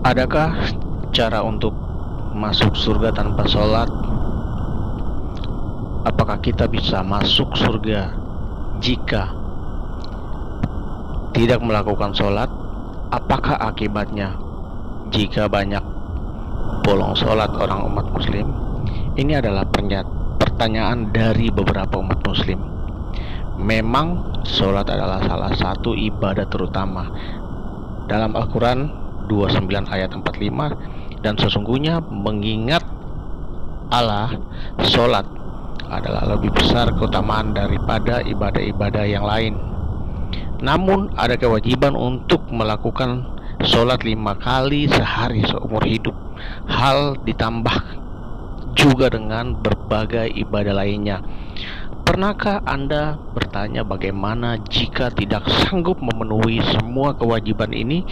Adakah cara untuk masuk surga tanpa sholat? Apakah kita bisa masuk surga jika tidak melakukan sholat? Apakah akibatnya jika banyak bolong sholat orang umat muslim? Ini adalah pertanyaan dari beberapa umat muslim. Memang sholat adalah salah satu ibadah terutama. Dalam Al-Quran 29 ayat 45, dan sesungguhnya mengingat Allah, sholat adalah lebih besar keutamaan daripada ibadah-ibadah yang lain. Namun ada kewajiban untuk melakukan sholat 5 kali sehari seumur hidup. Hal ditambah juga dengan berbagai ibadah lainnya. Pernahkah Anda bertanya bagaimana jika tidak sanggup memenuhi semua kewajiban ini?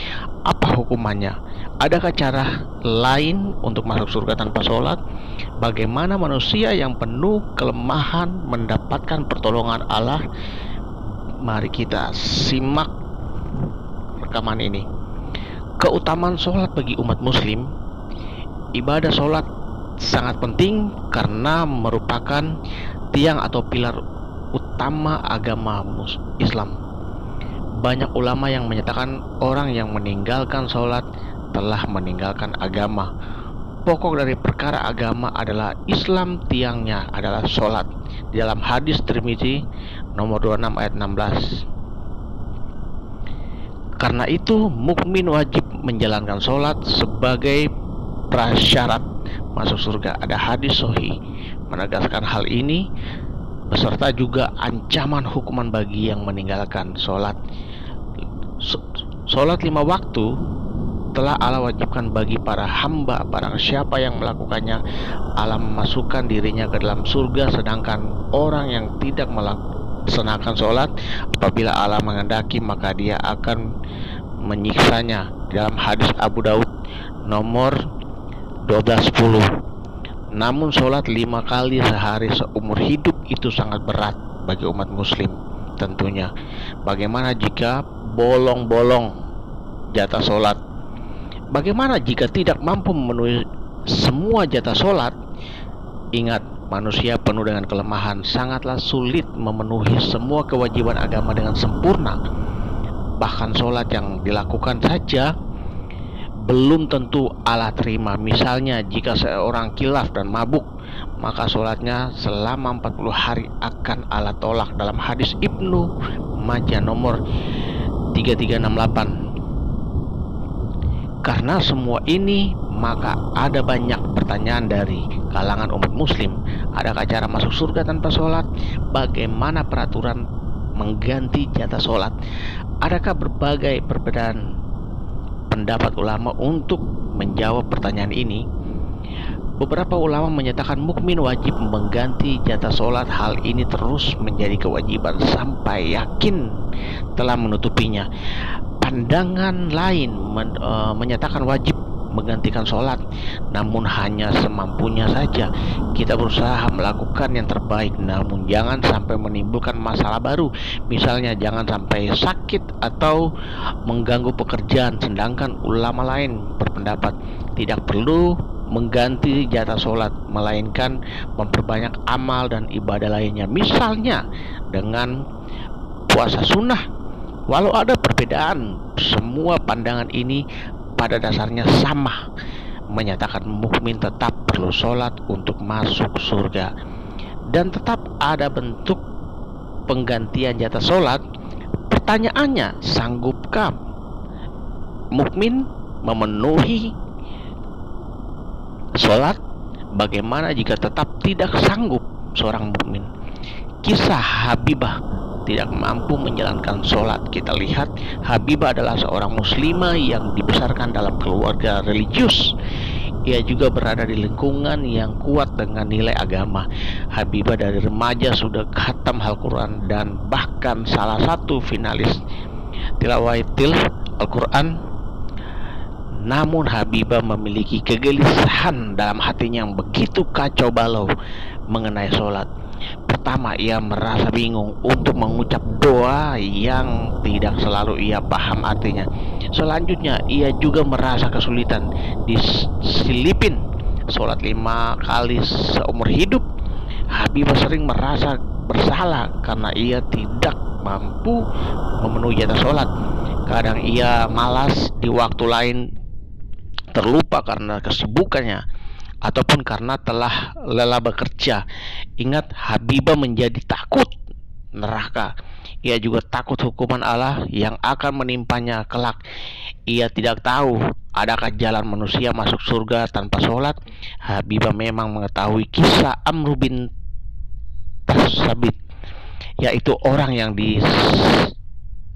Apa hukumannya? Adakah cara lain untuk masuk surga tanpa sholat? Bagaimana manusia yang penuh kelemahan mendapatkan pertolongan Allah? Mari kita simak rekaman ini. Keutamaan sholat bagi umat muslim. Ibadah sholat sangat penting karena merupakan tiang atau pilar utama agama Islam. Banyak ulama yang menyatakan orang yang meninggalkan sholat telah meninggalkan agama. Pokok dari perkara agama adalah Islam, tiangnya adalah sholat. Di dalam hadis Tirmizi nomor 26 ayat 16. Karena itu mukmin wajib menjalankan sholat sebagai prasyarat masuk surga. Ada hadis sahih menegaskan hal ini, beserta juga ancaman hukuman bagi yang meninggalkan sholat. Sholat 5 waktu telah Allah wajibkan bagi para hamba. Barang siapa yang melakukannya, Allah memasukkan dirinya ke dalam surga. Sedangkan orang yang tidak melaksanakan sholat, apabila Allah menghendaki, maka dia akan menyiksanya. Dalam hadis Abu Daud nomor 1210. Namun sholat 5 kali sehari seumur hidup itu sangat berat bagi umat muslim tentunya. Bagaimana jika bolong-bolong jatah sholat? Bagaimana jika tidak mampu memenuhi semua jatah sholat? Ingat, manusia penuh dengan kelemahan, sangatlah sulit memenuhi semua kewajiban agama dengan sempurna. Bahkan sholat yang dilakukan saja belum tentu Allah terima. Misalnya jika seorang khilaf dan mabuk, maka sholatnya selama 40 hari akan Allah tolak. Dalam hadis Ibnu Majah nomor 3368. Karena semua ini, maka ada banyak pertanyaan dari kalangan umat muslim. Adakah cara masuk surga tanpa sholat? Bagaimana peraturan mengganti jatah sholat? Adakah berbagai perbedaan pendapat ulama untuk menjawab pertanyaan ini? Beberapa ulama menyatakan mukmin wajib mengganti jatah sholat. Hal ini terus menjadi kewajiban sampai yakin telah menutupinya. Pandangan lain menyatakan wajib menggantikan sholat, namun hanya semampunya saja. Kita berusaha melakukan yang terbaik, namun jangan sampai menimbulkan masalah baru. Misalnya jangan sampai sakit atau mengganggu pekerjaan. Sedangkan ulama lain berpendapat tidak perlu mengganti jatah sholat, melainkan memperbanyak amal dan ibadah lainnya. Misalnya dengan puasa sunnah. Walau ada perbedaan, semua pandangan ini pada dasarnya sama, menyatakan mukmin tetap perlu sholat untuk masuk surga. Dan tetap ada bentuk penggantian jatah sholat. Pertanyaannya, sanggupkah mukmin memenuhi sholat? Bagaimana jika tetap tidak sanggup seorang mukmin? Kisah Habibah tidak mampu menjalankan sholat. Kita lihat, Habibah adalah seorang muslimah yang dibesarkan dalam keluarga religius. Ia juga berada di lingkungan yang kuat dengan nilai agama. Habibah dari remaja sudah khatam Al-Quran dan bahkan salah satu finalis tilawatil Al-Quran. Namun Habibah memiliki kegelisahan dalam hatinya yang begitu kacau balau mengenai sholat. Pertama, ia merasa bingung untuk mengucap doa yang tidak selalu ia paham artinya. Selanjutnya, ia juga merasa kesulitan disilipin sholat 5 kali seumur hidup. Habibah sering merasa bersalah karena ia tidak mampu memenuhi jatah sholat. Kadang ia malas di waktu lain, terlupa karena kesibukannya ataupun karena telah lelah bekerja. Ingat, Habibah menjadi takut neraka. Ia juga takut hukuman Allah yang akan menimpanya kelak. Ia tidak tahu adakah jalan manusia masuk surga tanpa sholat. Habibah memang mengetahui kisah Amr bin Tasabit, yaitu orang yang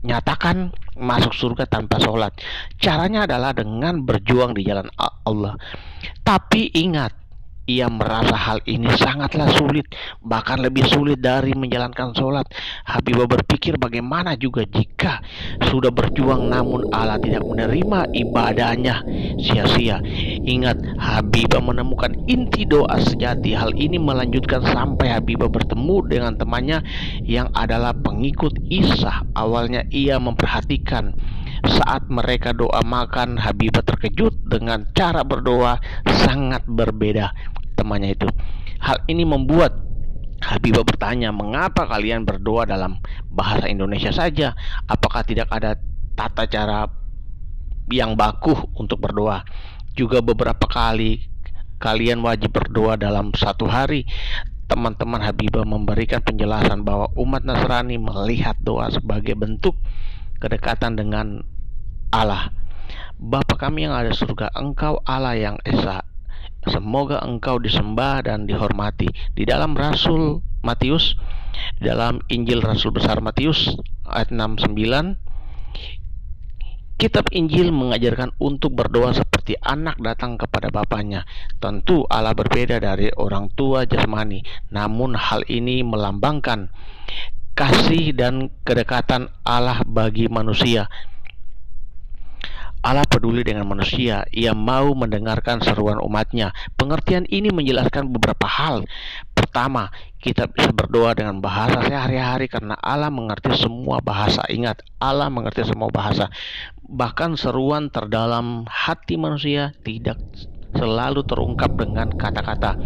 dinyatakan masuk surga tanpa sholat. Caranya adalah dengan berjuang di jalan Allah. Tapi ingat, ia merasa hal ini sangatlah sulit, bahkan lebih sulit dari menjalankan sholat. Habibah berpikir bagaimana juga jika sudah berjuang namun Allah tidak menerima ibadahnya, sia-sia. Ingat, Habibah menemukan inti doa sejati. Hal ini melanjutkan sampai Habibah bertemu dengan temannya yang adalah pengikut Isa. Awalnya ia memperhatikan saat mereka doa makan. Habibah terkejut dengan cara berdoa sangat berbeda temannya itu. Hal ini membuat Habibah bertanya, mengapa kalian berdoa dalam bahasa Indonesia saja? Apakah tidak ada tata cara yang baku untuk berdoa? Juga beberapa kali kalian wajib berdoa dalam satu hari. Teman-teman Habibah memberikan penjelasan bahwa umat Nasrani melihat doa sebagai bentuk kedekatan dengan Allah. Bapa kami yang ada di surga, Engkau Allah yang Esa. Semoga Engkau disembah dan dihormati. Di dalam Rasul Matius, dalam Injil Rasul besar Matius ayat 69, kitab Injil mengajarkan untuk berdoa seperti anak datang kepada bapaknya. Tentu Allah berbeda dari orang tua jasmani, namun hal ini melambangkan kasih dan kedekatan Allah bagi manusia. Allah peduli dengan manusia. Ia mau mendengarkan seruan umatnya. Pengertian ini menjelaskan beberapa hal. Pertama, kita bisa berdoa dengan bahasa sehari-hari karena Allah mengerti semua bahasa. Ingat, Allah mengerti semua bahasa. Bahkan seruan terdalam hati manusia tidak selalu terungkap dengan kata-kata.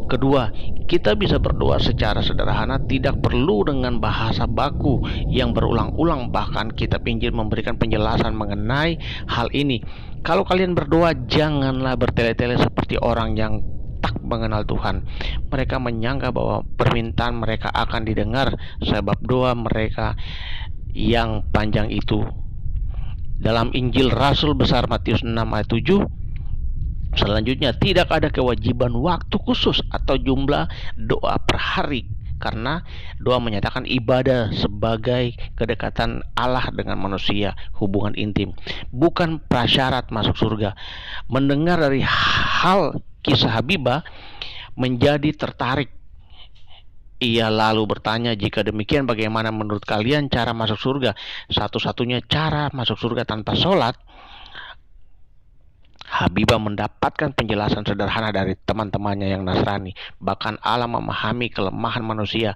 Kedua, kita bisa berdoa secara sederhana, tidak perlu dengan bahasa baku yang berulang-ulang. Bahkan kitab Injil memberikan penjelasan mengenai hal ini. Kalau kalian berdoa, janganlah bertele-tele seperti orang yang tak mengenal Tuhan. Mereka menyangka bahwa permintaan mereka akan didengar sebab doa mereka yang panjang itu. Dalam Injil Rasul besar Matius 6 ayat 7, selanjutnya, tidak ada kewajiban waktu khusus atau jumlah doa per hari karena doa menyatakan ibadah sebagai kedekatan Allah dengan manusia, hubungan intim, bukan prasyarat masuk surga. Mendengar dari hal kisah Habibah menjadi tertarik. Ia lalu bertanya, jika demikian bagaimana menurut kalian cara masuk surga? Satu-satunya cara masuk surga tanpa sholat. Habibah mendapatkan penjelasan sederhana dari teman-temannya yang Nasrani. Bahkan Allah memahami kelemahan manusia.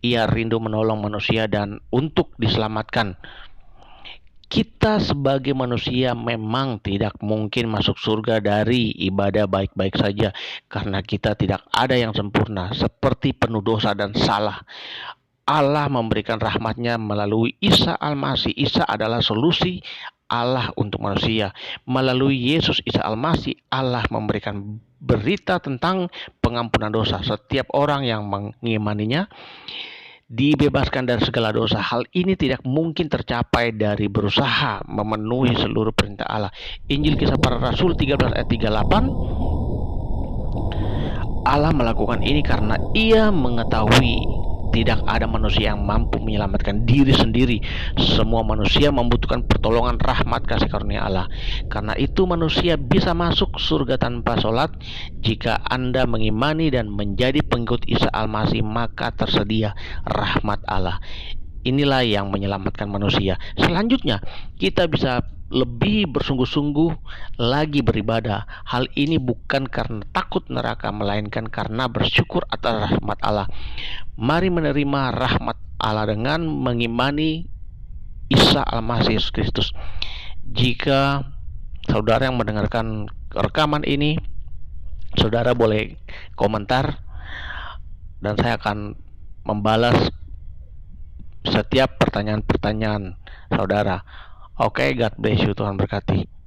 Ia rindu menolong manusia dan untuk diselamatkan. Kita sebagai manusia memang tidak mungkin masuk surga dari ibadah baik-baik saja karena kita tidak ada yang sempurna, seperti penuh dosa dan salah. Allah memberikan rahmatnya melalui Isa Al-Masih. Isa adalah solusi Allah untuk manusia. Melalui Yesus Isa Al-Masih, Allah memberikan berita tentang pengampunan dosa. Setiap orang yang mengimaninya dibebaskan dari segala dosa. Hal ini tidak mungkin tercapai dari berusaha memenuhi seluruh perintah Allah. Injil Kisah Para Rasul 13 ayat 38, Allah melakukan ini karena Ia mengetahui tidak ada manusia yang mampu menyelamatkan diri sendiri. Semua manusia membutuhkan pertolongan rahmat kasih karunia Allah. Karena itu manusia bisa masuk surga tanpa sholat. Jika Anda mengimani dan menjadi pengikut Isa Al-Masih, maka tersedia rahmat Allah. Inilah yang menyelamatkan manusia. Selanjutnya, kita bisa lebih bersungguh-sungguh lagi beribadah. Hal ini bukan karena takut neraka, melainkan karena bersyukur atas rahmat Allah. Mari menerima rahmat Allah dengan mengimani Isa Al-Masih Yesus Kristus. Jika saudara yang mendengarkan rekaman ini, saudara boleh komentar dan saya akan membalas setiap pertanyaan-pertanyaan saudara. Oke, God bless you, Tuhan berkati.